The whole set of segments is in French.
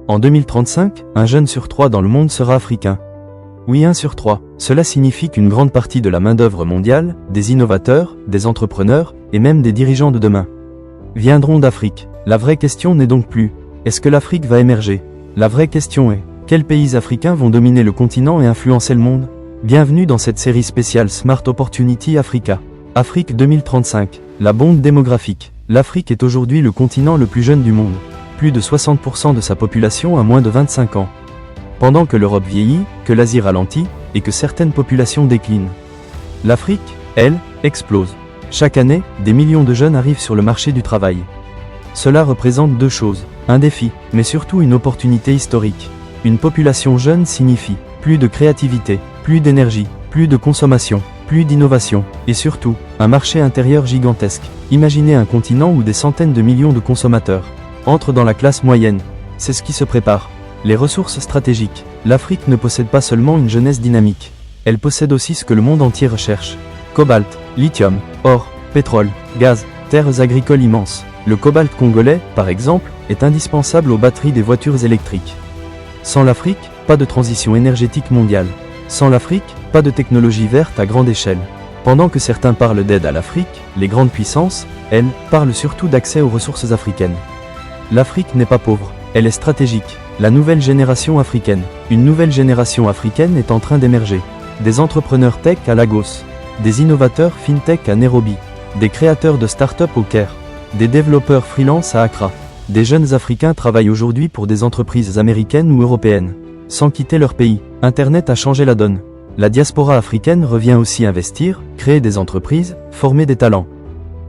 En 2035, un jeune sur 3 dans le monde sera africain. Oui, 1 sur 3. Cela signifie qu'une grande partie de la main-d'œuvre mondiale, des innovateurs, des entrepreneurs, et même des dirigeants de demain, viendront d'Afrique. La vraie question n'est donc plus « Est-ce que l'Afrique va émerger ?» La vraie question est « Quels pays africains vont dominer le continent et influencer le monde ?» Bienvenue dans cette série spéciale Smart Opportunity Africa. Afrique 2035, la bombe démographique. L'Afrique est aujourd'hui le continent le plus jeune du monde. Plus de 60% de sa population a moins de 25 ans. Pendant que l'Europe vieillit, que l'Asie ralentit, et que certaines populations déclinent. L'Afrique, elle, explose. Chaque année, des millions de jeunes arrivent sur le marché du travail. Cela représente deux choses, un défi, mais surtout une opportunité historique. Une population jeune signifie plus de créativité, plus d'énergie, plus de consommation, plus d'innovation, et surtout, un marché intérieur gigantesque. Imaginez un continent où des centaines de millions de consommateurs entrent dans la classe moyenne. C'est ce qui se prépare. Les ressources stratégiques. L'Afrique ne possède pas seulement une jeunesse dynamique. Elle possède aussi ce que le monde entier recherche. Cobalt, lithium, or, pétrole, gaz, terres agricoles immenses. Le cobalt congolais, par exemple, est indispensable aux batteries des voitures électriques. Sans l'Afrique, pas de transition énergétique mondiale. Sans l'Afrique, pas de technologie verte à grande échelle. Pendant que certains parlent d'aide à l'Afrique, les grandes puissances, elles, parlent surtout d'accès aux ressources africaines. L'Afrique n'est pas pauvre, elle est stratégique. La nouvelle génération africaine. Une nouvelle génération africaine est en train d'émerger. Des entrepreneurs tech à Lagos, des innovateurs fintech à Nairobi, des créateurs de start-up au Caire, des développeurs freelance à Accra. Des jeunes Africains travaillent aujourd'hui pour des entreprises américaines ou européennes. Sans quitter leur pays, Internet a changé la donne. La diaspora africaine revient aussi investir, créer des entreprises, former des talents.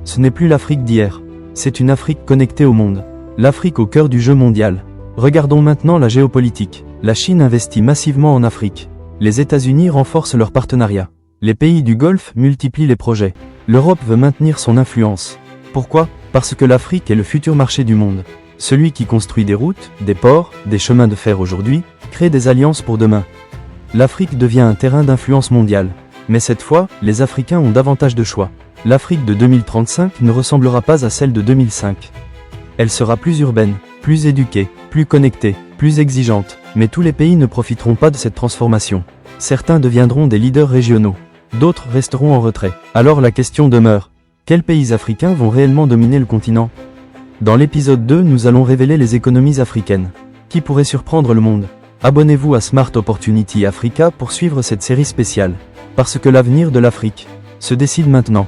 Ce n'est plus l'Afrique d'hier. C'est une Afrique connectée au monde. L'Afrique au cœur du jeu mondial. Regardons maintenant la géopolitique. La Chine investit massivement en Afrique. Les États-Unis renforcent leur partenariat. Les pays du Golfe multiplient les projets. L'Europe veut maintenir son influence. Pourquoi ? Parce que l'Afrique est le futur marché du monde. Celui qui construit des routes, des ports, des chemins de fer aujourd'hui, crée des alliances pour demain. L'Afrique devient un terrain d'influence mondiale. Mais cette fois, les Africains ont davantage de choix. L'Afrique de 2035 ne ressemblera pas à celle de 2005. Elle sera plus urbaine, plus éduquée, plus connectée, plus exigeante, mais tous les pays ne profiteront pas de cette transformation. Certains deviendront des leaders régionaux, d'autres resteront en retrait. Alors la question demeure, quels pays africains vont réellement dominer le continent ? Dans l'épisode 2, nous allons révéler les économies africaines, qui pourraient surprendre le monde. Abonnez-vous à Smart Opportunity Africa pour suivre cette série spéciale, parce que l'avenir de l'Afrique se décide maintenant.